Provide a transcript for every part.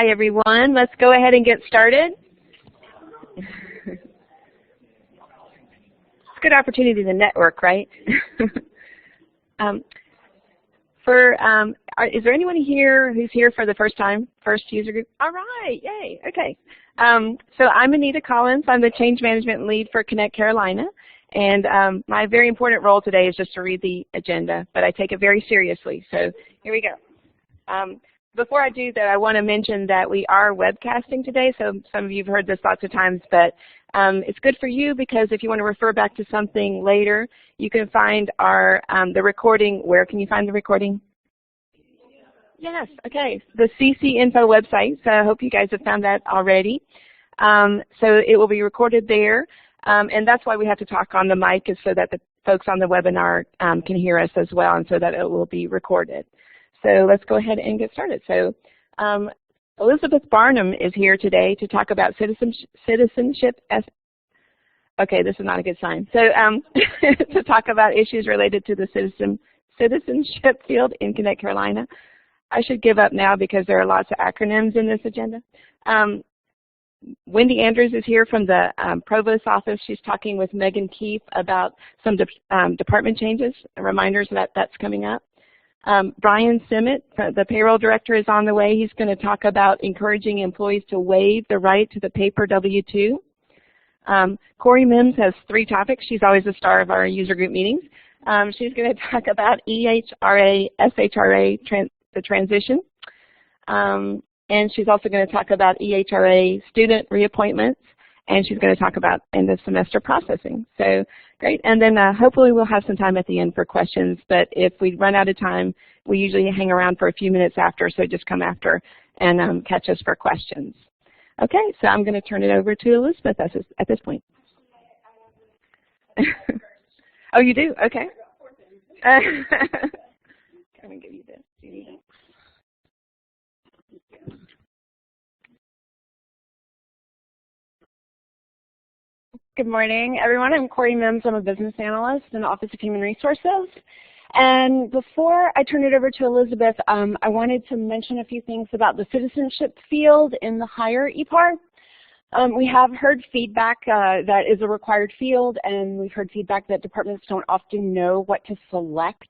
Hi everyone, let's go ahead and get started. It's a good opportunity to network, right? Is there anyone here who's here for the first time, first user group? All right, yay, okay. So I'm Anita Collins. I'm the Change Management Lead for Connect Carolina. And my very important role today is just to read the agenda, but I take it very seriously. So here we go. Before I do that, I want to mention that we are webcasting today. So some of you have heard this lots of times, but it's good for you because if you want to refer back to something later, you can find our the recording. Where can you find the recording? Yes, okay, the CC Info website. So I hope you guys have found that already. So it will be recorded there, and that's why we have to talk on the mic, is so that the folks on the webinar can hear us as well, and so that it will be recorded. So let's go ahead and get started. So Elizabeth Barnum is here today to talk about citizenship. Okay, this is not a good sign. So to talk about issues related to the citizenship field in Connect Carolina. I should give up now because there are lots of acronyms in this agenda. Wendy Andrews is here from the Provost's office. She's talking with Megan Keefe about some department changes, reminders that that's coming up. Brian Simmet, the payroll director, is on the way. He's going to talk about encouraging employees to waive the right to the paper W-2. Corey Mims has 3 topics. She's always the star of our user group meetings. She's going to talk about EHRA, SHRA, the transition. And she's also going to talk about EHRA student reappointments. And she's going to talk about end of semester processing. So great. And then hopefully we'll have some time at the end for questions. But if we run out of time, we usually hang around for a few minutes after. So just come after and catch us for questions. Okay. So I'm going to turn it over to Elizabeth at this point. Oh, you do? Okay. I'm going to give you this. Do you need it? Good morning, everyone. I'm Corey Mims. I'm a business analyst in the Office of Human Resources. And before I turn it over to Elizabeth, I wanted to mention a few things about the citizenship field in the higher EPAR. We have heard feedback that is a required field, and we've heard feedback that departments don't often know what to select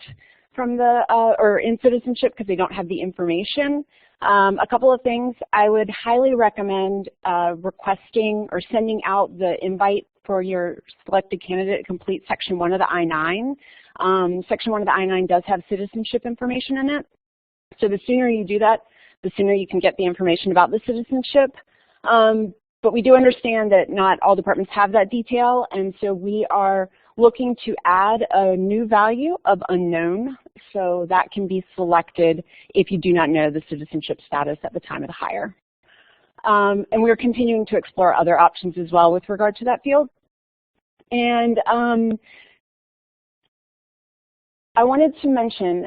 from the or in citizenship because they don't have the information. A couple of things. I would highly recommend requesting or sending out the invite for your selected candidate to complete Section 1 of the I-9. Section 1 of the I-9 does have citizenship information in it. So the sooner you do that, the sooner you can get the information about the citizenship. But we do understand that not all departments have that detail, and so we are looking to add a new value of unknown, so that can be selected if you do not know the citizenship status at the time of the hire. And we're continuing to explore other options as well with regard to that field. And I wanted to mention,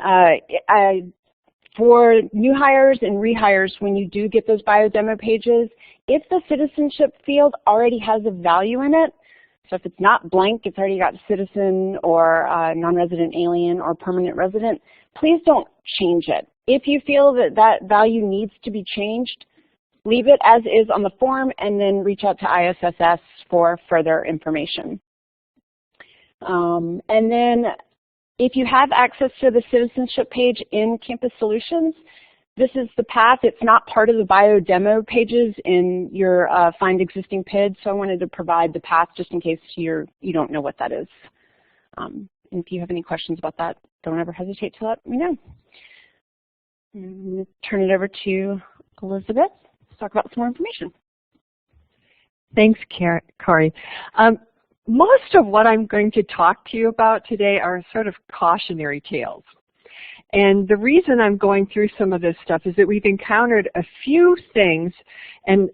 for new hires and rehires, when you do get those bio demo pages, if the citizenship field already has a value in it, so if it's not blank, it's already got citizen or non-resident alien or permanent resident, please don't change it. If you feel that that value needs to be changed, leave it as is on the form and then reach out to ISSS for further information. And then if you have access to the citizenship page in Campus Solutions, this is the path. It's not part of the bio demo pages in your Find Existing PID, so I wanted to provide the path just in case you don't know what that is. And if you have any questions about that, don't ever hesitate to let me know. I'm going to turn it over to Elizabeth to talk about some more information. Thanks, Corey. Most of what I'm going to talk to you about today are sort of cautionary tales. And the reason I'm going through some of this stuff is that we've encountered a few things and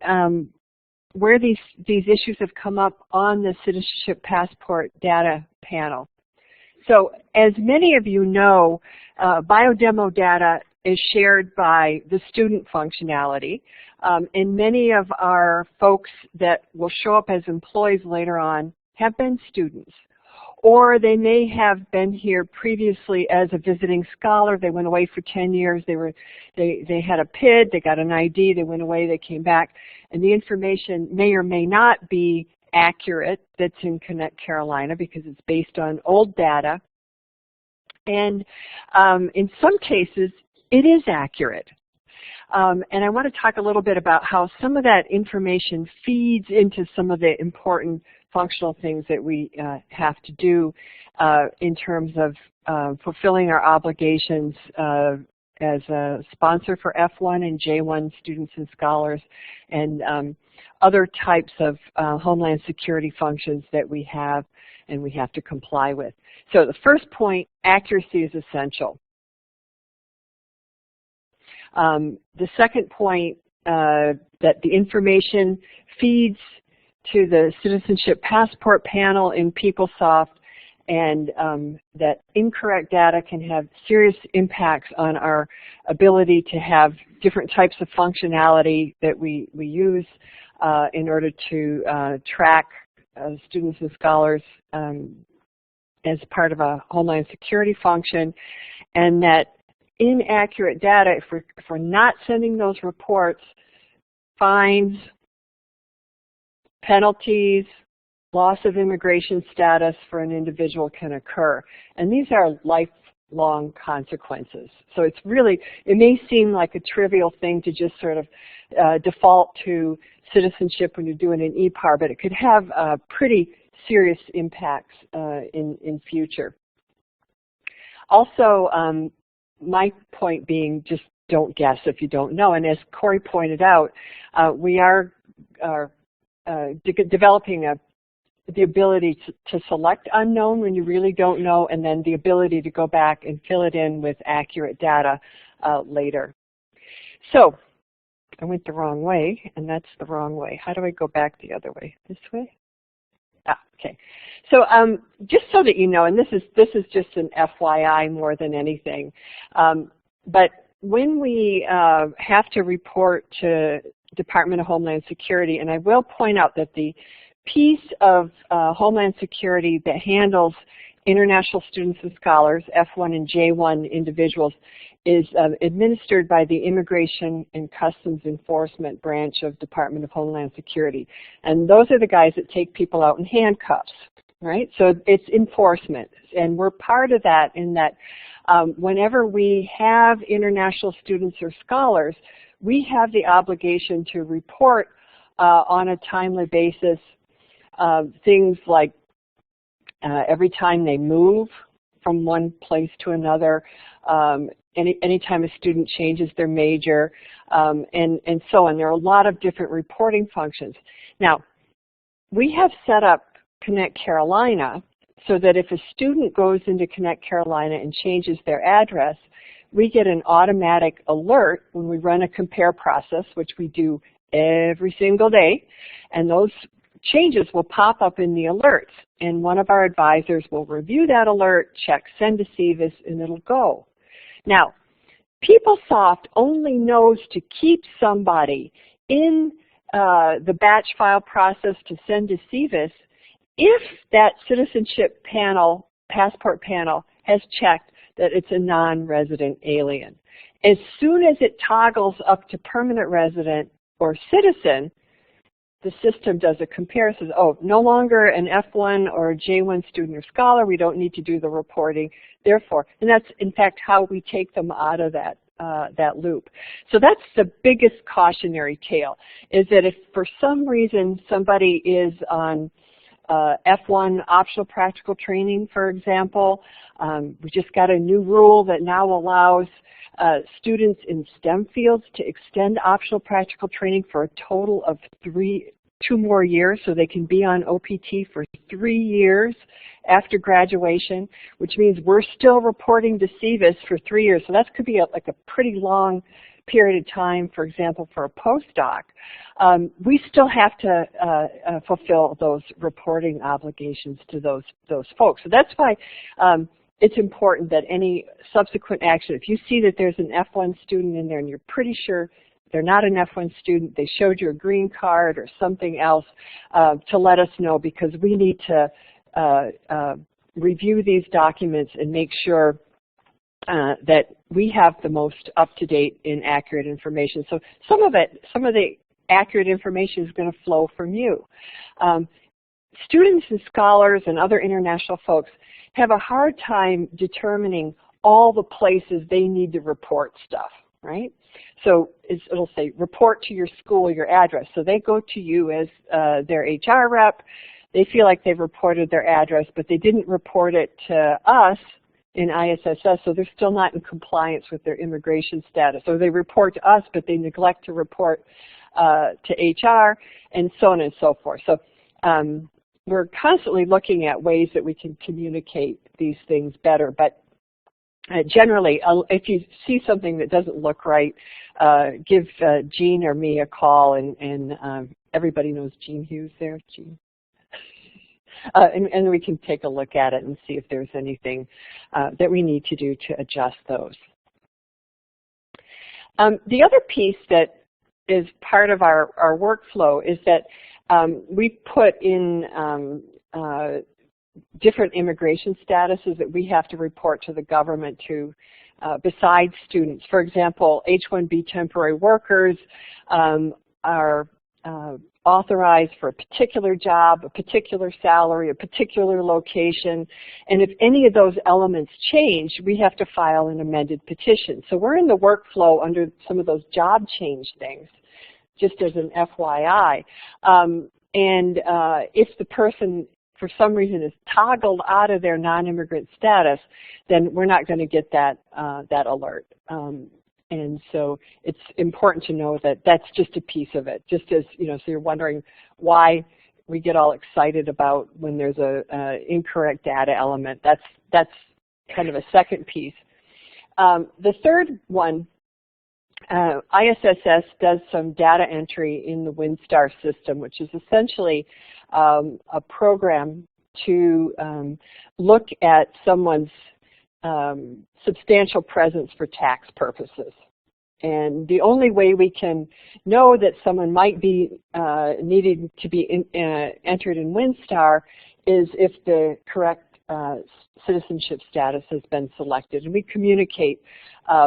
where these issues have come up on the Citizenship Passport data panel. So as many of you know, biodemo data is shared by the student functionality, and many of our folks that will show up as employees later on have been students or they may have been here previously as a visiting scholar. They went away for 10 years. They had a PID, they got an ID, they went away, they came back, and the information may or may not be accurate that's in Connect Carolina because it's based on old data. And in some cases, it is accurate. And I want to talk a little bit about how some of that information feeds into some of the important functional things that we have to do in terms of fulfilling our obligations as a sponsor for F1 and J1 students and scholars, and other types of Homeland Security functions that we have and we have to comply with. So the first point, accuracy is essential. The second point, that the information feeds to the Citizenship Passport panel in PeopleSoft, and that incorrect data can have serious impacts on our ability to have different types of functionality that we use in order to track students and scholars as part of a Homeland Security function, and that inaccurate data, if we're not sending those reports, fines, penalties, loss of immigration status for an individual can occur. And these are lifelong consequences. So it's really, it may seem like a trivial thing to just sort of default to citizenship when you're doing an EPAR, but it could have pretty serious impacts in future. Also, my point being, just don't guess if you don't know. And as Corey pointed out, we are developing the ability to select unknown when you really don't know, and then the ability to go back and fill it in with accurate data later. So I went the wrong way, and that's the wrong way. How do I go back the other way? This way? Okay. So just so that you know, and this is just an FYI more than anything, but when we have to report to Department of Homeland Security, and I will point out that the piece of Homeland Security that handles international students and scholars, F1 and J1 individuals, is administered by the Immigration and Customs Enforcement branch of Department of Homeland Security. And those are the guys that take people out in handcuffs, right? So it's enforcement. And we're part of that in that whenever we have international students or scholars, we have the obligation to report on a timely basis things like every time they move from one place to another, anytime a student changes their major, and so on. There are a lot of different reporting functions. Now, we have set up Connect Carolina so that if a student goes into Connect Carolina and changes their address, we get an automatic alert when we run a compare process, which we do every single day, and those changes will pop up in the alerts, and one of our advisors will review that alert, check send to CVIS, and it'll go. Now, PeopleSoft only knows to keep somebody in the batch file process to send to CVIS if that citizenship panel, passport panel, has checked that it's a non-resident alien. As soon as it toggles up to permanent resident or citizen, the system does a comparison. Oh, no longer an F1 or a J1 student or scholar, we don't need to do the reporting, therefore. And that's, in fact, how we take them out of that loop. So that's the biggest cautionary tale, is that if for some reason somebody is on F1 optional practical training, for example, we just got a new rule that now allows students in STEM fields to extend optional practical training for a total of 2 more years, so they can be on OPT for 3 years after graduation, which means we're still reporting to CVIS for 3 years. So that could be like a pretty long period of time, for example, for a postdoc. We still have to fulfill those reporting obligations to those folks. So that's why it's important that any subsequent action, if you see that there's an F1 student in there and you're pretty sure they're not an F1 student, they showed you a green card or something else, to let us know, because we need to review these documents and make sure that we have the most up-to-date and accurate information. So some of the accurate information is going to flow from you. Students and scholars and other international folks have a hard time determining all the places they need to report stuff, right? So it'll say, report to your school, your address. So they go to you as their HR rep. They feel like they've reported their address, but they didn't report it to us in ISSS, so they're still not in compliance with their immigration status. Or they report to us, but they neglect to report to HR, and so on and so forth. So we're constantly looking at ways that we can communicate these things better. But generally, if you see something that doesn't look right, give Jean or me a call, and everybody knows Jean Hughes there, Jean? And we can take a look at it and see if there's anything that we need to do to adjust those. The other piece that is part of our workflow is that we put in different immigration statuses that we have to report to the government to besides students. For example, H-1B temporary workers are authorized for a particular job, a particular salary, a particular location, and if any of those elements change, we have to file an amended petition. So we're in the workflow under some of those job change things, just as an FYI. If the person for some reason is toggled out of their non-immigrant status, then we're not going to get that alert. And so it's important to know that that's just a piece of it. Just as, you know, so you're wondering why we get all excited about when there's a incorrect data element. That's kind of a second piece. The third one, ISSS does some data entry in the WinStar system, which is essentially a program to look at someone's substantial presence for tax purposes. And the only way we can know that someone might be needing to be entered in WinStar is if the correct citizenship status has been selected. And we communicate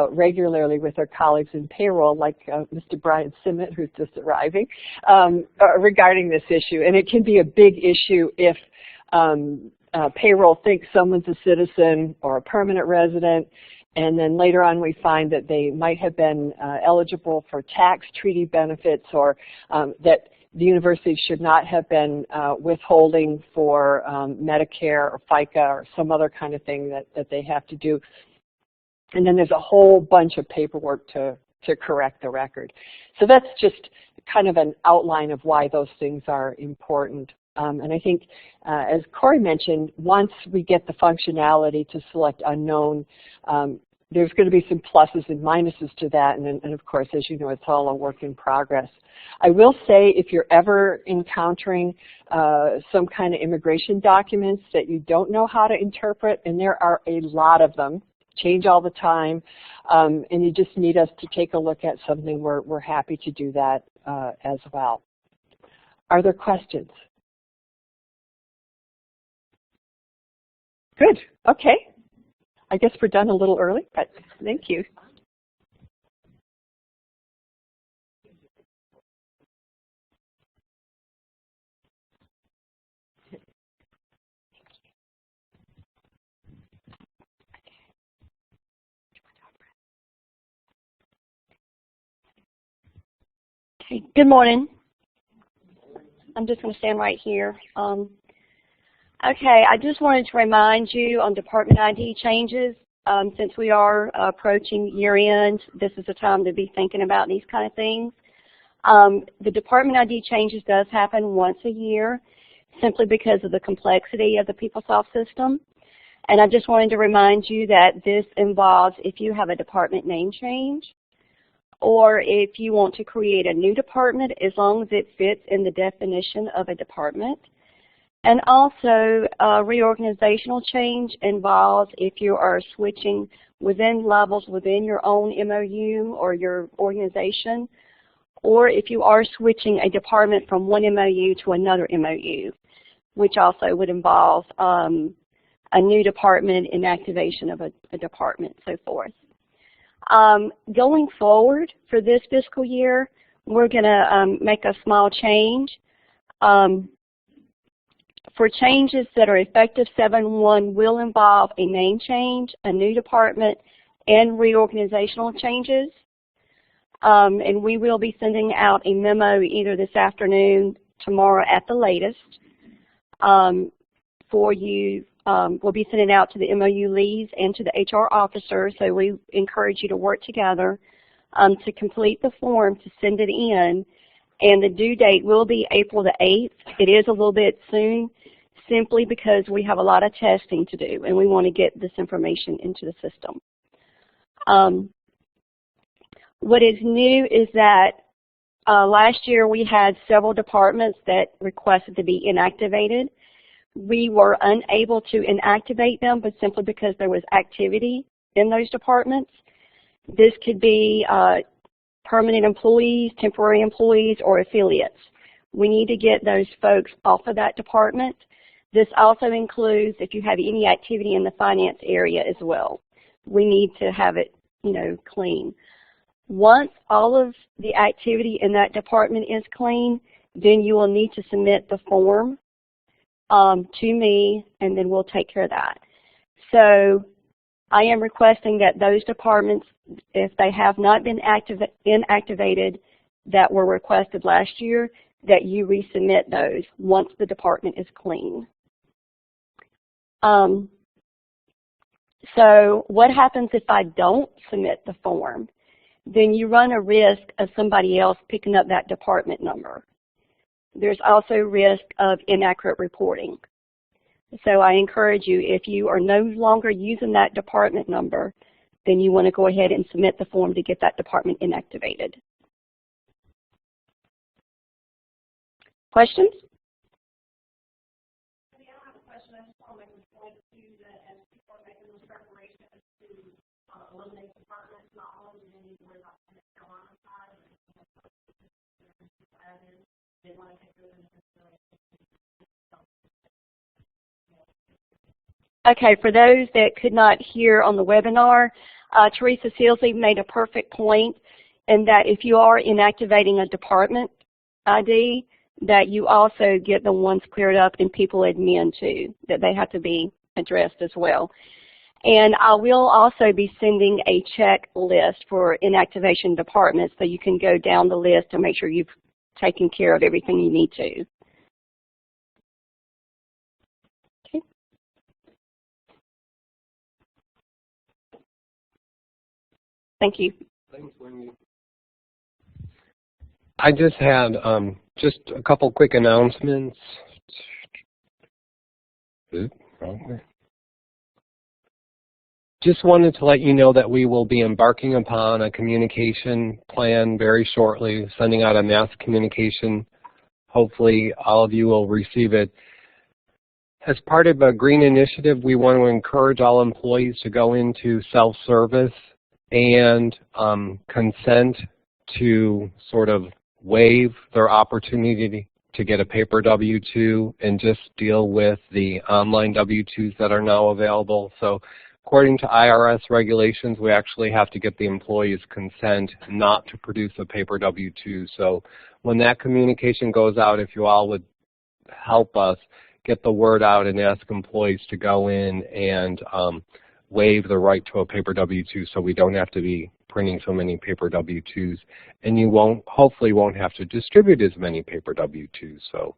regularly with our colleagues in Payroll, like Mr. Brian Simmet, who's just arriving, regarding this issue. And it can be a big issue if Payroll thinks someone's a citizen or a permanent resident, and then later on we find that they might have been eligible for tax treaty benefits, or that the university should not have been withholding for Medicare or FICA or some other kind of thing that they have to do. And then there's a whole bunch of paperwork to correct the record. So that's just kind of an outline of why those things are important. And I think, as Corey mentioned, once we get the functionality to select unknown, there's going to be some pluses and minuses to that. And of course, as you know, it's all a work in progress. I will say, if you're ever encountering some kind of immigration documents that you don't know how to interpret, and there are a lot of them, change all the time, and you just need us to take a look at something, we're happy to do that as well. Are there questions? Good. Okay. I guess we're done a little early, but thank you. Okay. Good morning. I'm just going to stand right here. Okay, I just wanted to remind you on department ID changes. Since we are approaching year end, this is the time to be thinking about these kind of things. The department ID changes does happen once a year, simply because of the complexity of the PeopleSoft system. And I just wanted to remind you that this involves if you have a department name change, or if you want to create a new department, as long as it fits in the definition of a department. And also, reorganizational change involves if you are switching within levels within your own MOU or your organization, or if you are switching a department from one MOU to another MOU, which also would involve a new department, inactivation of a department, so forth. Going forward for this fiscal year, we're going to make a small change. For changes that are effective 7/1 will involve a name change, a new department, and reorganizational changes. And we will be sending out a memo either this afternoon, tomorrow at the latest, for you. We'll be sending out to the MOU leads and to the HR officer, so we encourage you to work together to complete the form, to send it in, and the due date will be April the 8th. It is a little bit soon, simply because we have a lot of testing to do, and we want to get this information into the system. What is new is that last year we had several departments that requested to be inactivated. We were unable to inactivate them, but simply because there was activity in those departments. This could be permanent employees, temporary employees, or affiliates. We need to get those folks off of that department. This also includes if you have any activity in the finance area as well. We need to have it, clean. Once all of the activity in that department is clean, then you will need to submit the form to me, and then we'll take care of that. So I am requesting that those departments, if they have not been inactivated that were requested last year, that you resubmit those once the department is clean. So what happens if I don't submit the form? Then you run a risk of somebody else picking up that department number. There's also risk of inaccurate reporting. So I encourage you, if you are no longer using that department number, then you want to go ahead and submit the form to get that department inactivated. Questions? Okay, for those that could not hear on the webinar, Teresa Sealsley made a perfect point in that if you are inactivating a department ID, that you also get the ones cleared up in people admin too, that they have to be addressed as well. And I will also be sending a checklist for inactivation departments, so you can go down the list to make sure you've taken care of everything you need to. Okay. Thank you. Thanks, Wendy. I just had just a couple quick announcements. Oops, wrong way. Just wanted to let you know that we will be embarking upon a communication plan very shortly, sending out a mass communication. Hopefully all of you will receive it. As part of a green initiative, we want to encourage all employees to go into self-service and consent to sort of waive their opportunity to get a paper W-2 and just deal with the online W-2s that are now available. So according to IRS regulations, we actually have to get the employee's consent not to produce a paper W-2. So when that communication goes out, if you all would help us get the word out and ask employees to go in and waive the right to a paper W-2 so we don't have to be printing so many paper W-2s, and you hopefully won't have to distribute as many paper W-2s. So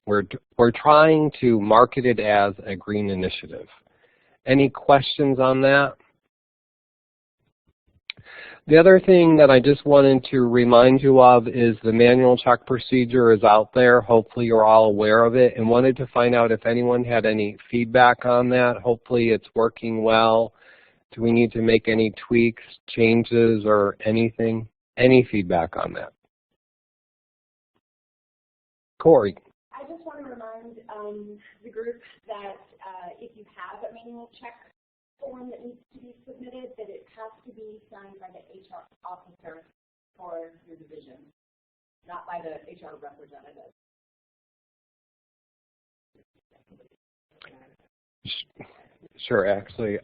we're trying to market it as a green initiative. Any questions on that? The other thing that I just wanted to remind you of is the manual check procedure is out there. Hopefully you're all aware of it, and wanted to find out if anyone had any feedback on that. Hopefully it's working well. Do we need to make any tweaks, changes, or anything? Any feedback on that? Corey. I just want to remind the group that if you have a manual check form that needs to be submitted, that it has to be signed by the HR officer for your division, not by the HR representative. Sure, actually.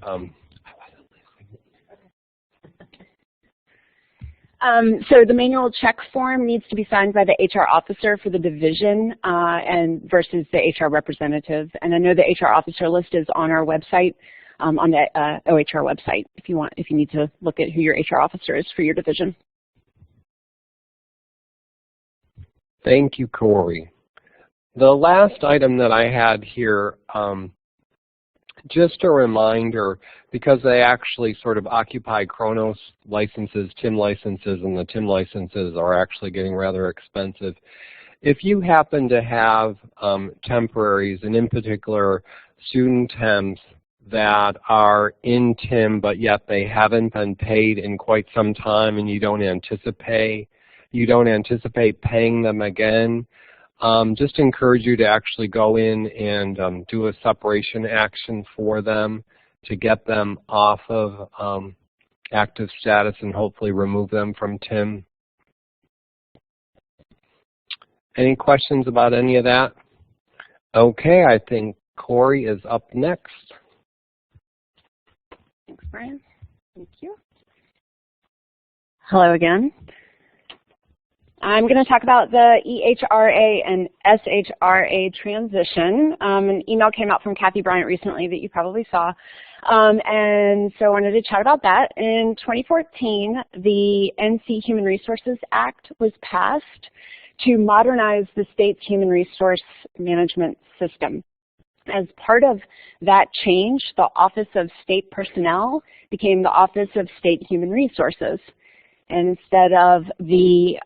So the manual check form needs to be signed by the HR officer for the division and versus the HR representative. And I know the HR officer list is on our website, on the OHR website, if you need to look at who your HR officer is for your division. Thank you, Corey. The last item that I had here, just a reminder, because they actually sort of occupy Kronos licenses, TIM licenses, and the TIM licenses are actually getting rather expensive. If you happen to have temporaries, and in particular student temps that are in TIM but yet they haven't been paid in quite some time and you don't anticipate paying them again, just encourage you to actually go in and do a separation action for them to get them off of active status and hopefully remove them from TIM. Any questions about any of that? Okay, I think Corey is up next. Thanks, Brian. Thank you. Hello again. I'm going to talk about the EHRA and SHRA transition. An email came out from Kathy Bryant recently that you probably saw, and so I wanted to chat about that. In 2014, the NC Human Resources Act was passed to modernize the state's human resource management system. As part of that change, the Office of State Personnel became the Office of State Human Resources. And instead of the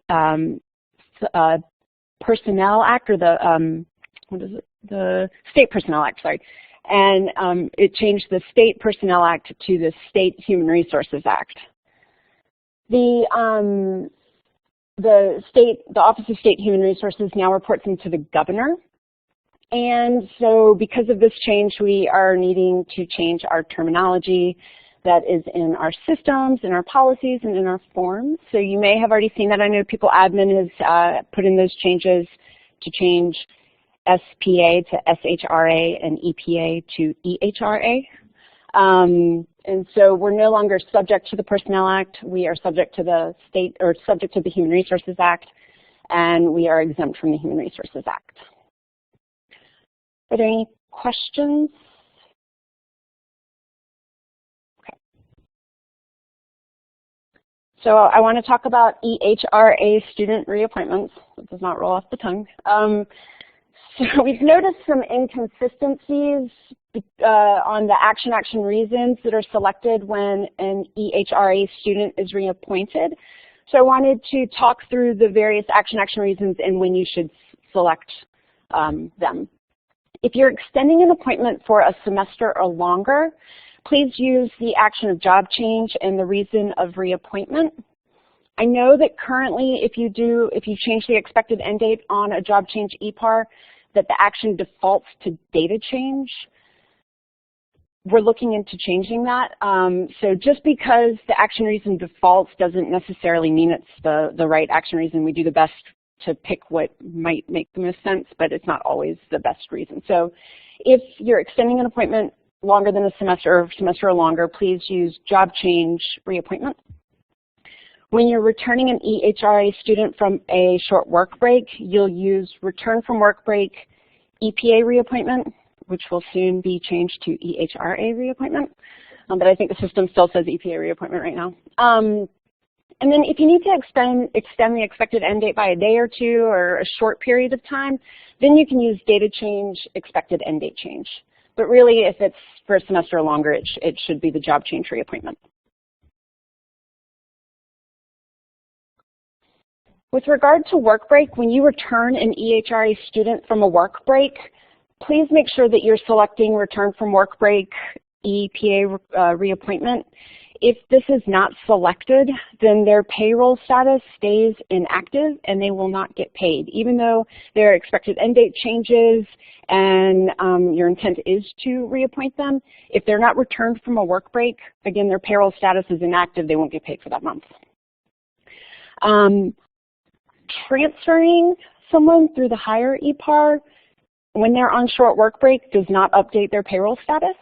Personnel Act, or the State Personnel Act, sorry, and it changed the State Personnel Act to the State Human Resources Act. The Office of State Human Resources now reports into the governor. And so because of this change, we are needing to change our terminology that is in our systems, in our policies, and in our forms. So you may have already seen that. I know People Admin has put in those changes to change SPA to SHRA and EPA to EHRA. And so we're no longer subject to the Personnel Act. We are subject to the subject to the Human Resources Act, and we are exempt from the Human Resources Act. Are there any questions? So I want to talk about EHRA student reappointments. It does not roll off the tongue. So we've noticed some inconsistencies on the action reasons that are selected when an EHRA student is reappointed. So I wanted to talk through the various action reasons and when you should select them. If you're extending an appointment for a semester or longer, please use the action of job change and the reason of reappointment. I know that currently if you change the expected end date on a job change EPAR, that the action defaults to data change. We're looking into changing that. So just because the action reason defaults doesn't necessarily mean it's the right action reason. We do the best to pick what might make the most sense, but it's not always the best reason. So if you're extending an appointment longer than a semester or longer, please use job change reappointment. When you're returning an EHRA student from a short work break, you'll use return from work break EPA reappointment, which will soon be changed to EHRA reappointment. But I think the system still says EPA reappointment right now. And then if you need to extend the expected end date by a day or two or a short period of time, then you can use data change, expected end date change. But really, if it's for a semester or longer, it should be the job change reappointment. With regard to work break, when you return an EHRA student from a work break, please make sure that you're selecting return from work break EPA reappointment. If this is not selected, then their payroll status stays inactive and they will not get paid. Even though their expected end date changes and your intent is to reappoint them, if they're not returned from a work break, again, their payroll status is inactive, they won't get paid for that month. Transferring someone through the higher EPAR, when they're on short work break, does not update their payroll status.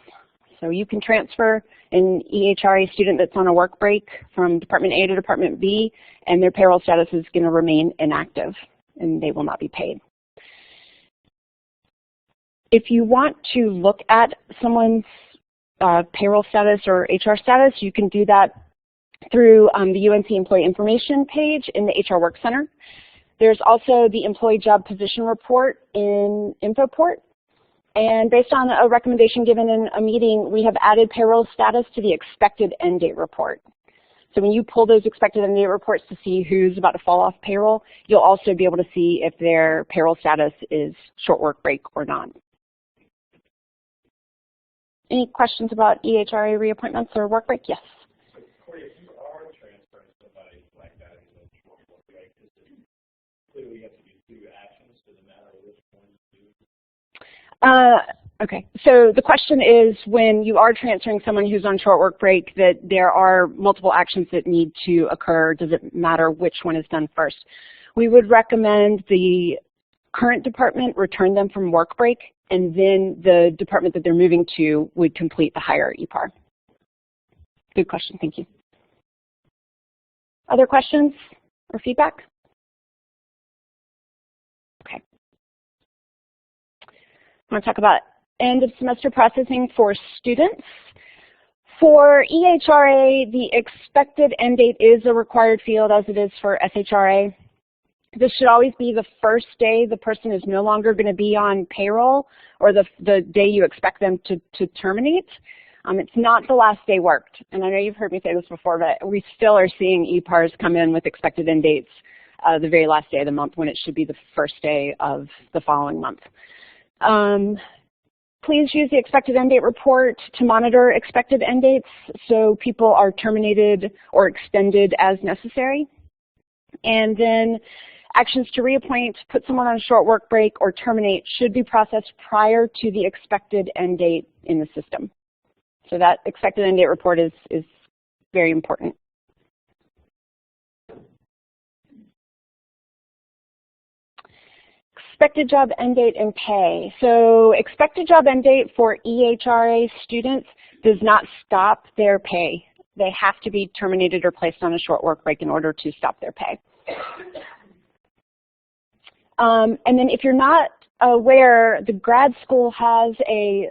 So you can transfer an EHRA student that's on a work break from Department A to Department B, and their payroll status is going to remain inactive, and they will not be paid. If you want to look at someone's payroll status or HR status, you can do that through the UNC Employee Information page in the HR Work Center. There's also the Employee Job Position Report in InfoPort. And based on a recommendation given in a meeting, we have added payroll status to the expected end date report. So when you pull those expected end date reports to see who's about to fall off payroll, you'll also be able to see if their payroll status is short work break or not. Any questions about EHRA reappointments or work break? Yes. So, Corey, if you are transferring somebody like that into short work break, clearly you have to do 2 actions. Does it matter which one you do? Okay, so the question is, when you are transferring someone who's on short work break, that there are multiple actions that need to occur. Does it matter which one is done first? We would recommend the current department return them from work break, and then the department that they're moving to would complete the higher EPAR. Good question, thank you. Other questions or feedback? Okay. I want to talk about end of semester processing for students. For EHRA, the expected end date is a required field as it is for SHRA. This should always be the first day the person is no longer going to be on payroll, or the day you expect them to terminate. It's not the last day worked. And I know you've heard me say this before, but we still are seeing EPARs come in with expected end dates the very last day of the month when it should be the first day of the following month. Please use the expected end date report to monitor expected end dates so people are terminated or extended as necessary. And then actions to reappoint, put someone on a short work break, or terminate should be processed prior to the expected end date in the system. So that expected end date report is very important. Expected job end date and pay. So expected job end date for EHRA students does not stop their pay. They have to be terminated or placed on a short work break in order to stop their pay. And then if you're not aware, the grad school has a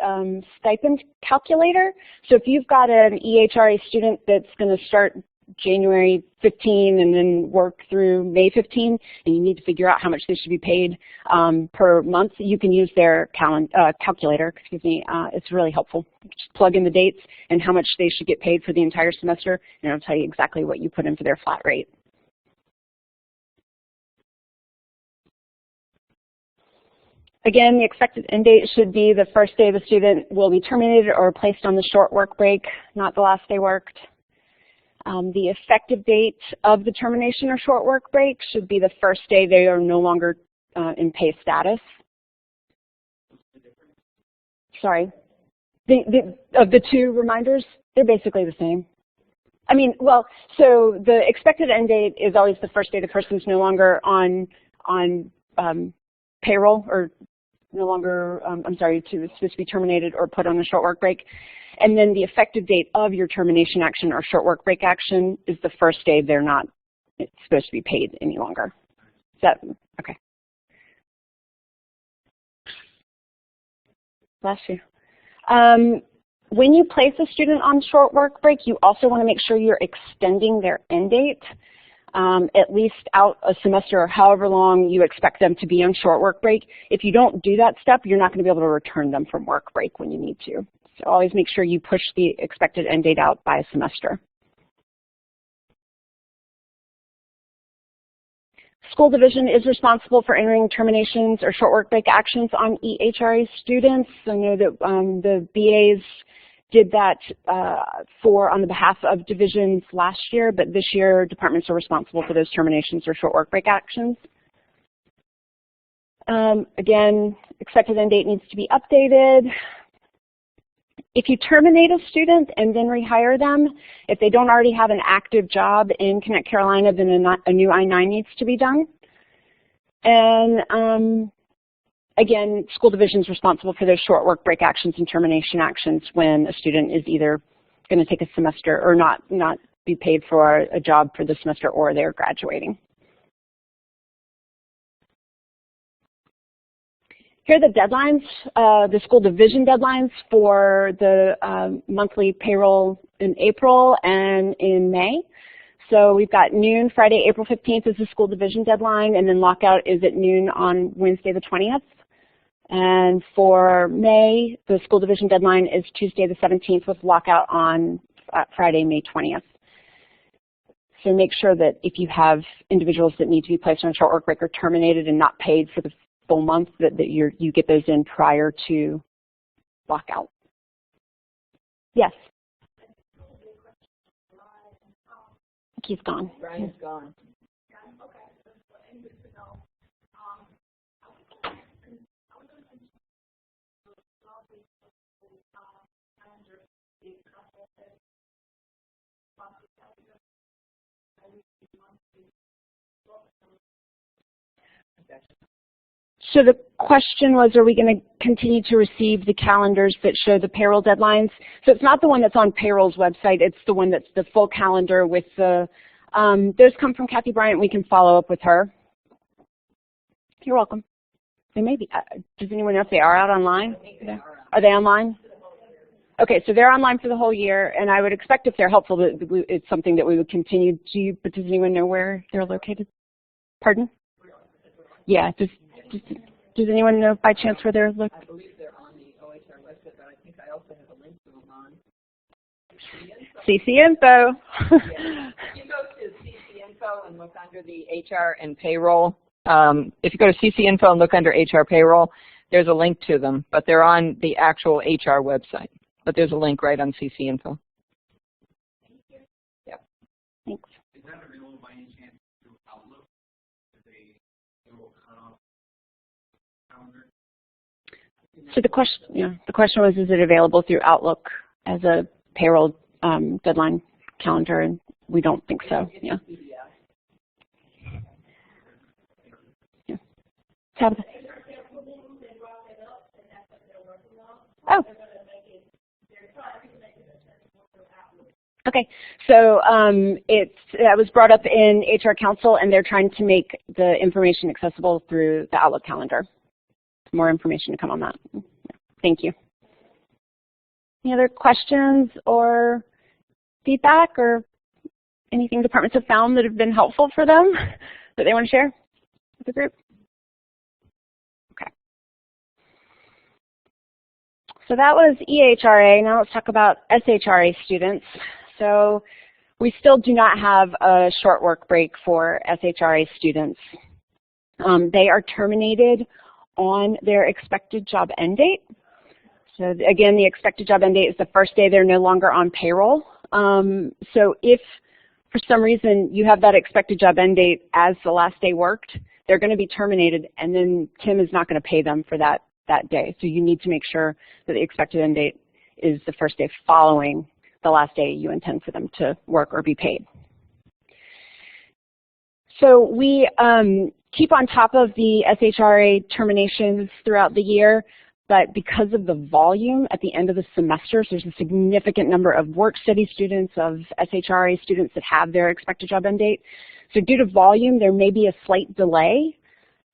stipend calculator. So if you've got an EHRA student that's going to start January 15 and then work through May 15, and you need to figure out how much they should be paid per month, you can use their calculator. It's really helpful. Just plug in the dates and how much they should get paid for the entire semester, and it'll tell you exactly what you put in for their flat rate. Again, the expected end date should be the first day the student will be terminated or placed on the short work break, not the last day worked. The effective date of the termination or short work break should be the first day they are no longer in pay status. Sorry. Of the 2 reminders, they're basically the same. I mean, well, so the expected end date is always the first day the person's no longer on payroll, or no longer, supposed to be terminated or put on a short work break. And then the effective date of your termination action or short work break action is the first day they're not supposed to be paid any longer. Is that, okay. Bless you. When you place a student on short work break, you also want to make sure you're extending their end date at least out a semester or however long you expect them to be on short work break. If you don't do that step, you're not going to be able to return them from work break when you need to. So always make sure you push the expected end date out by a semester. School division is responsible for entering terminations or short work break actions on EHRA students. I know that the BAs did that on the behalf of divisions last year, but this year departments are responsible for those terminations or short work break actions. Again, expected end date needs to be updated. If you terminate a student and then rehire them, if they don't already have an active job in Connect Carolina, then a new I-9 needs to be done. And again, school division is responsible for those short work break actions and termination actions when a student is either going to take a semester or not be paid for a job for the semester or they're graduating. Here are the deadlines, the school division deadlines for the monthly payroll in April and in May. So we've got noon, Friday, April 15th is the school division deadline, and then lockout is at noon on Wednesday the 20th. And for May, the school division deadline is Tuesday the 17th with lockout on Friday, May 20th. So make sure that if you have individuals that need to be placed on a short work break or terminated and not paid for the full month, that you get those in prior to lockout. Yes? He's gone. Brian's gone. So the question was, are we going to continue to receive the calendars that show the payroll deadlines? So it's not the one that's on Payroll's website. It's the one that's the full calendar with the, those come from Kathy Bryant. We can follow up with her. You're welcome. They may be. Does anyone know if they are out online? Are they online? Okay, so they're online for the whole year, and I would expect if they're helpful that it's something that we would continue to, but does anyone know where they're located? Pardon? Yeah, does anyone know by chance where they're located? I believe they're on the OHR website, but I think I also have a link to them on CC Info. Yeah. You go to CC Info and look under the HR and Payroll. If you go to CC Info and look under HR Payroll, there's a link to them, but they're on the actual HR website. But there's a link right on CC Info. Thank you. Yep. Thanks. Is that available by any chance through Outlook? Is a little cutoff calendar? So the question was, is it available through Outlook as a payroll deadline calendar? And we don't think so. Yeah. Yeah. Tabitha. Oh. Okay, so that was brought up in HR Council, and they're trying to make the information accessible through the Outlook calendar. More information to come on that. Thank you. Any other questions or feedback or anything departments have found that have been helpful for them that they want to share with the group? Okay. So that was EHRA. Now let's talk about SHRA students. So we still do not have a short work break for SHRA students. They are terminated on their expected job end date. So again, the expected job end date is the first day they're no longer on payroll. So if for some reason you have that expected job end date as the last day worked, they're going to be terminated, and then Tim is not going to pay them for that day. So you need to make sure that the expected end date is the first day following the last day you intend for them to work or be paid. So we keep on top of the SHRA terminations throughout the year, but because of the volume at the end of the semesters, there's a significant number of work study students, of SHRA students that have their expected job end date. So due to volume, there may be a slight delay.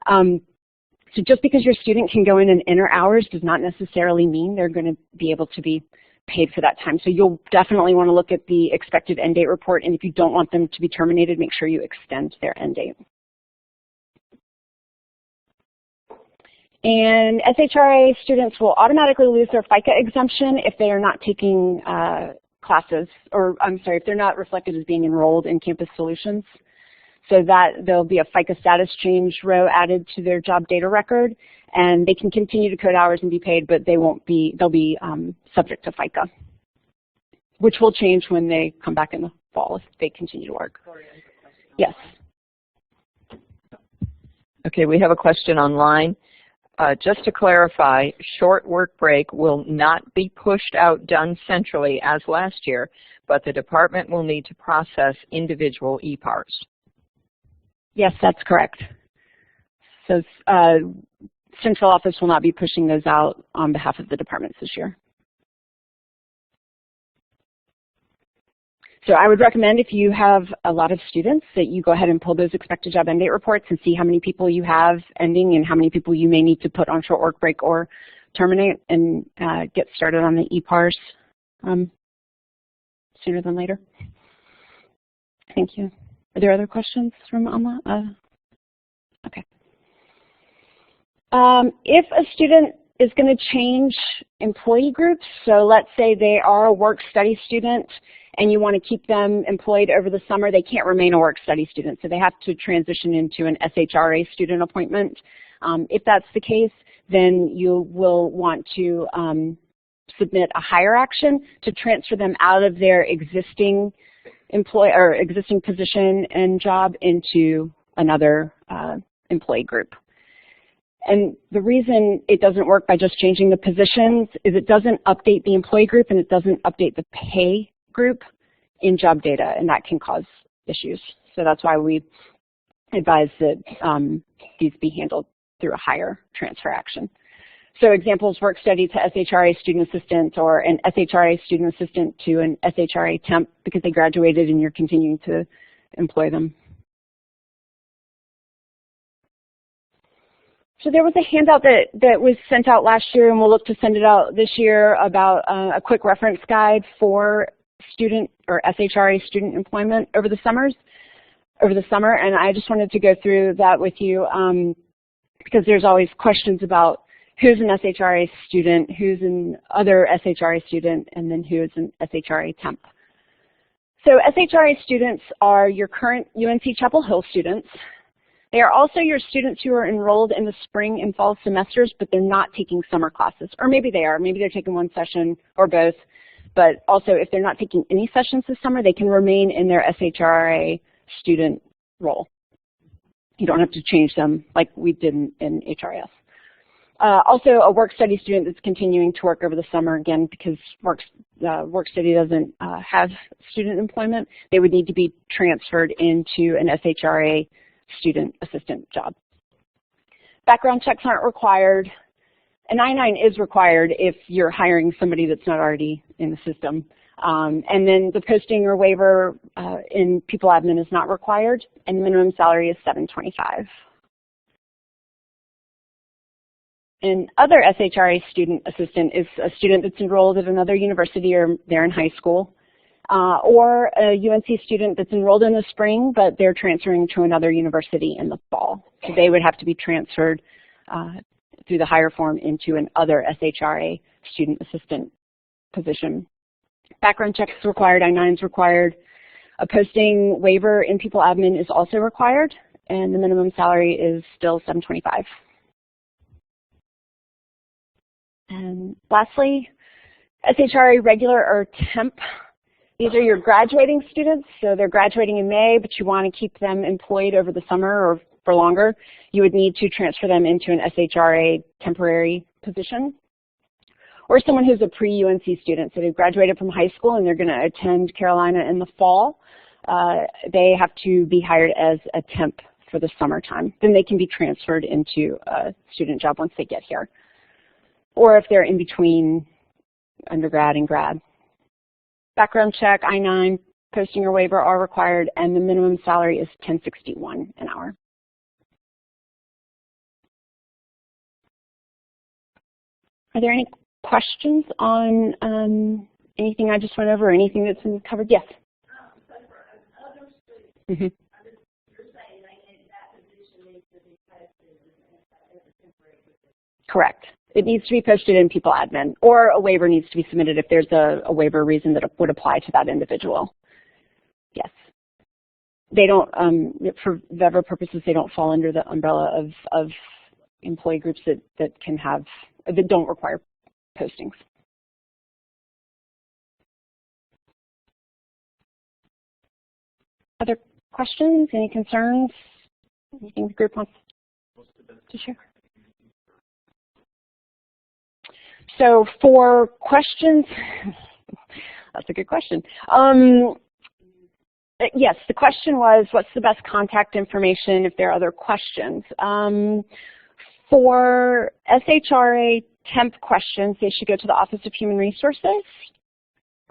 So just because your student can go in and enter hours does not necessarily mean they're going to be able to be paid for that time. So you'll definitely want to look at the expected end date report, and if you don't want them to be terminated, make sure you extend their end date. And SHRA students will automatically lose their FICA exemption if they are not taking classes, or I'm sorry, if they're not reflected as being enrolled in Campus Solutions. So that there'll be a FICA status change row added to their job data record, and they can continue to code hours and be paid, but they won't be, they'll be subject to FICA, which will change when they come back in the fall if they continue to work. Yes. Okay, we have a question online. Just to clarify, short work break will not be pushed out done centrally as last year, but the department will need to process individual EPARs. Yes, that's correct. So central office will not be pushing those out on behalf of the departments this year. So I would recommend, if you have a lot of students, that you go ahead and pull those expected job end date reports and see how many people you have ending and how many people you may need to put on short work break or terminate, and get started on the EPARS sooner than later. Thank you. Are there other questions from Alma? Okay. If a student is going to change employee groups, so let's say they are a work-study student and you want to keep them employed over the summer, they can't remain a work-study student, so they have to transition into an SHRA student appointment. If that's the case, then you will want to submit a hire action to transfer them out of their existing existing position and job into another employee group. And the reason it doesn't work by just changing the positions is it doesn't update the employee group and it doesn't update the pay group in job data, and that can cause issues. So that's why we advise that these be handled through a hire transfer action. So examples, work study to SHRA student assistant, or an SHRA student assistant to an SHRA temp because they graduated and you're continuing to employ them. So there was a handout that was sent out last year, and we'll look to send it out this year, about a quick reference guide for student or SHRA student employment over the summer. And I just wanted to go through that with you because there's always questions about who's an SHRA student, who's an other SHRA student, and then who is an SHRA temp. So SHRA students are your current UNC Chapel Hill students. They are also your students who are enrolled in the spring and fall semesters, but they're not taking summer classes. Or maybe they are. Maybe they're taking one session or both. But also, if they're not taking any sessions this summer, they can remain in their SHRA student role. You don't have to change them like we did in HRS. Also, a work-study student that's continuing to work over the summer, again, because work-study doesn't have student employment, they would need to be transferred into an SHRA student assistant job. Background checks aren't required. An I-9 is required if you're hiring somebody that's not already in the system. And then the posting or waiver in people admin is not required, and the minimum salary is $725. An other SHRA student assistant is a student that's enrolled at another university or they're in high school, or a UNC student that's enrolled in the spring, but they're transferring to another university in the fall. So they would have to be transferred through the hire form into an other SHRA student assistant position. Background checks required, I-9 is required. A posting waiver in people admin is also required, and the minimum salary is still $725. And lastly, SHRA regular or temp. These are your graduating students, so they're graduating in May, but you want to keep them employed over the summer or for longer. You would need to transfer them into an SHRA temporary position. Or someone who's a pre-UNC student, so they've graduated from high school and they're going to attend Carolina in the fall. They have to be hired as a temp for the summertime. Then they can be transferred into a student job once they get here. Or if they're in between undergrad and grad. Background check, I-9, posting or waiver are required, and the minimum salary is $10.61 an hour. Are there any questions on anything I just went over, or anything that's been covered? Yes? Mm-hmm. Correct. It needs to be posted in people admin, or a waiver needs to be submitted if there's a waiver reason that would apply to that individual. Yes. They don't, for whatever purposes, they don't fall under the umbrella of employee groups that don't require postings. Other questions? Any concerns? Anything the group wants to share? So for questions, that's a good question. Yes, the question was, what's the best contact information if there are other questions? For SHRA temp questions, they should go to the Office of Human Resources.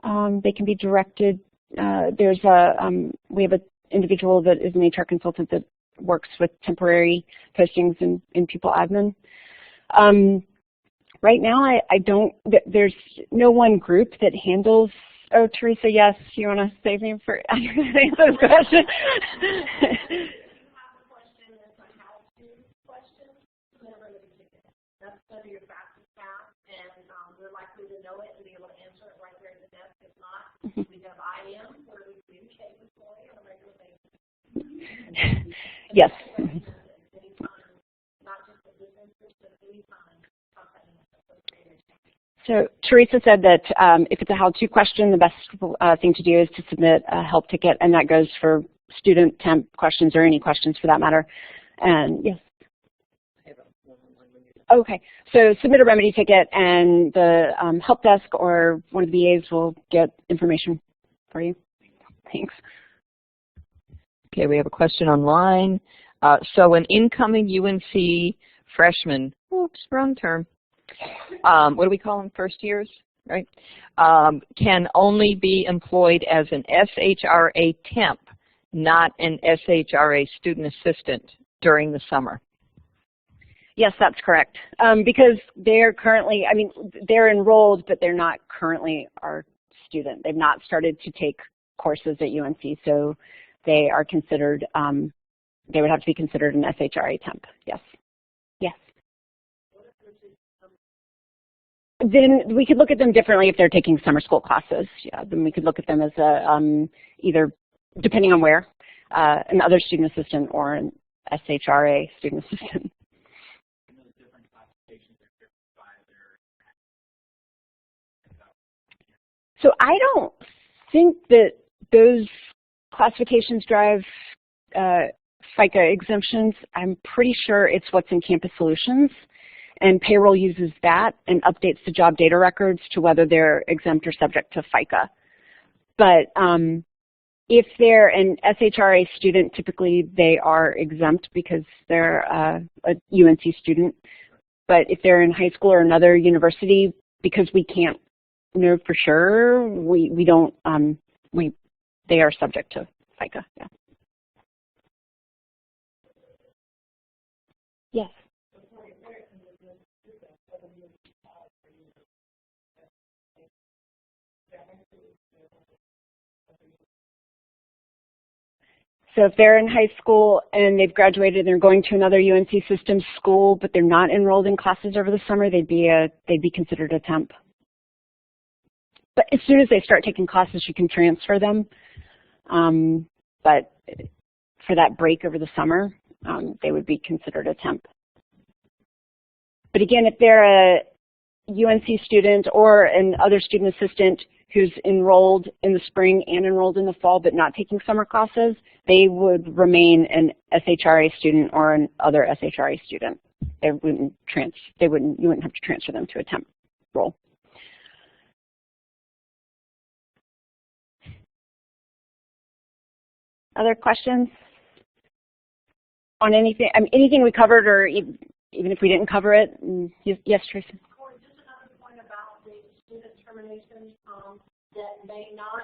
They can be directed. We have an individual that is an HR consultant that works with temporary postings in people admin. Right now, there's no one group that handles. Oh, Teresa, yes, you want to save me for answering those questions? Yes. So Teresa said that if it's a how-to question, the best thing to do is to submit a help ticket, and that goes for student temp questions or any questions for that matter. And yes. Okay, so submit a remedy ticket, and the help desk or one of the VAs will get information for you. Thanks. Okay, we have a question online. So an incoming UNC freshman, oops, wrong term. What do we call them, first years, right? Can only be employed as an SHRA temp, not an SHRA student assistant during the summer. Yes, that's correct. Because they're currently, they're enrolled, but they're not currently our student. They've not started to take courses at UNC, so they are considered, they would have to be considered an SHRA temp, yes. Yes. Then we could look at them differently if they're taking summer school classes. Yeah, then we could look at them as a, either, depending on where, an other student assistant or an SHRA student assistant. So I don't think that those classifications drive FICA exemptions. I'm pretty sure it's what's in Campus Solutions, and Payroll uses that and updates the job data records to whether they're exempt or subject to FICA. But if they're an SHRA student, typically they are exempt because they're a UNC student. But if they're in high school or another university, because we can't know for sure, we don't, they are subject to FICA, yeah. Yes. So if they're in high school and they've graduated and they're going to another UNC systems school, but they're not enrolled in classes over the summer, they'd be considered a temp. But as soon as they start taking classes, you can transfer them. But for that break over the summer, they would be considered a temp. But again, if they're a UNC student or an other student assistant who's enrolled in the spring and enrolled in the fall but not taking summer classes, they would remain an SHRA student or an other SHRA student. You wouldn't have to transfer them to a temp role. Other questions on anything? Anything we covered, or even if we didn't cover it? Yes, Tracy. Just another point about the student termination that may not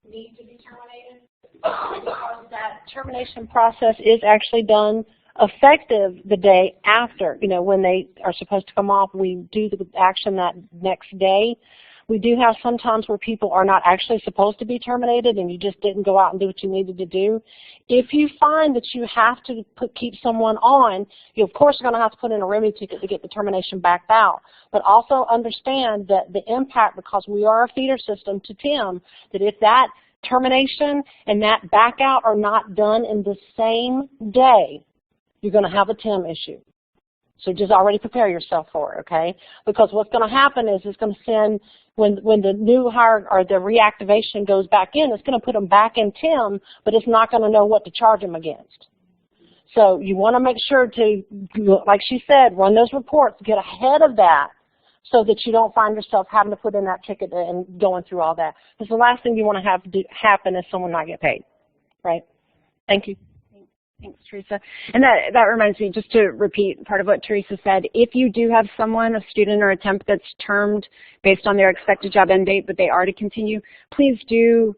need to be terminated, because that termination process is actually done effective the day after. You know, when they are supposed to come off, we do the action that next day. We do have some times where people are not actually supposed to be terminated and you just didn't go out and do what you needed to do. If you find that you have to keep someone on, you of course are going to have to put in a remedy ticket to get the termination backed out. But also understand that the impact, because we are a feeder system to TIM, that if that termination and that back out are not done in the same day, you're going to have a TIM issue. So just already prepare yourself for it, okay? Because what's going to happen is it's going to send, when the new hire or the reactivation goes back in, it's going to put them back in TIM, but it's not going to know what to charge them against. So you want to make sure to, like she said, run those reports, get ahead of that so that you don't find yourself having to put in that ticket and going through all that. Because the last thing you want to have happen is someone not get paid, right? Thank you. Thanks, Teresa. And that reminds me, just to repeat part of what Teresa said, if you do have someone, a student or a temp that's termed based on their expected job end date, but they are to continue, please do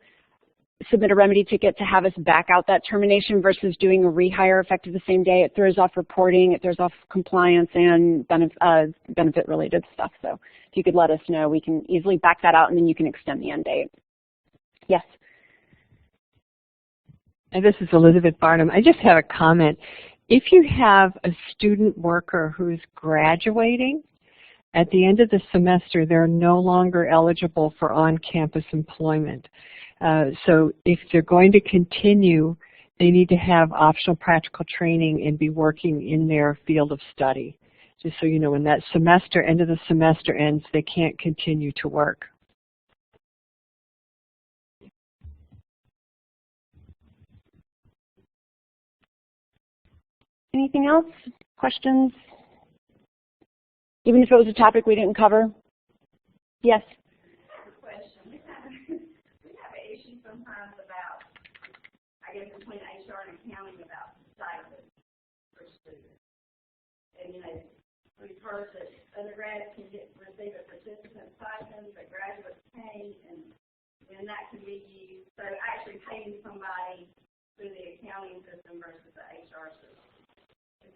submit a remedy ticket to have us back out that termination versus doing a rehire effective the same day. It throws off reporting, it throws off compliance and benefit-related stuff. So if you could let us know, we can easily back that out and then you can extend the end date. Yes? And this is Elizabeth Barnum. I just have a comment. If you have a student worker who's graduating, at the end of the semester, they're no longer eligible for on-campus employment. So if they're going to continue, they need to have optional practical training and be working in their field of study. Just so you know, when that end of the semester ends, they can't continue to work. Anything else? Questions? Even if it was a topic we didn't cover? Yes? Sometimes about, I guess, between HR and accounting about stipends for students. And, you know, we've heard that undergrads can receive a participant stipend, but graduates can't, and then that can be used. So actually paying somebody through the accounting system versus the HR system.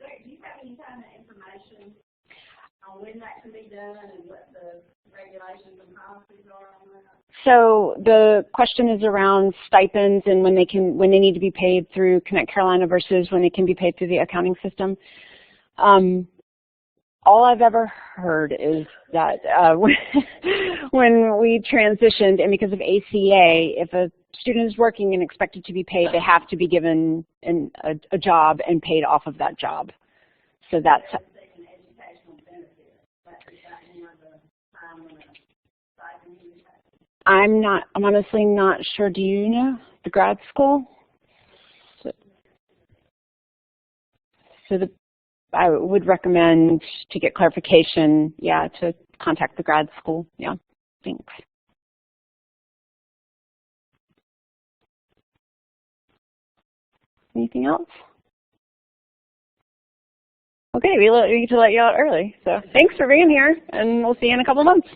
Do you have any kind of information on when that can be done and what the regulations and policies are on that? So the question is around stipends and when they need to be paid through Connect Carolina versus when they can be paid through the accounting system. All I've ever heard is that when we transitioned, and because of ACA, if a student is working and expected to be paid, they have to be given a job and paid off of that job. So that's I'm honestly not sure. Do you know the grad school? I would recommend to get clarification, yeah, to contact the grad school. Yeah, thanks. Anything else? Okay, we get to let you out early. So thanks for being here, and we'll see you in a couple months.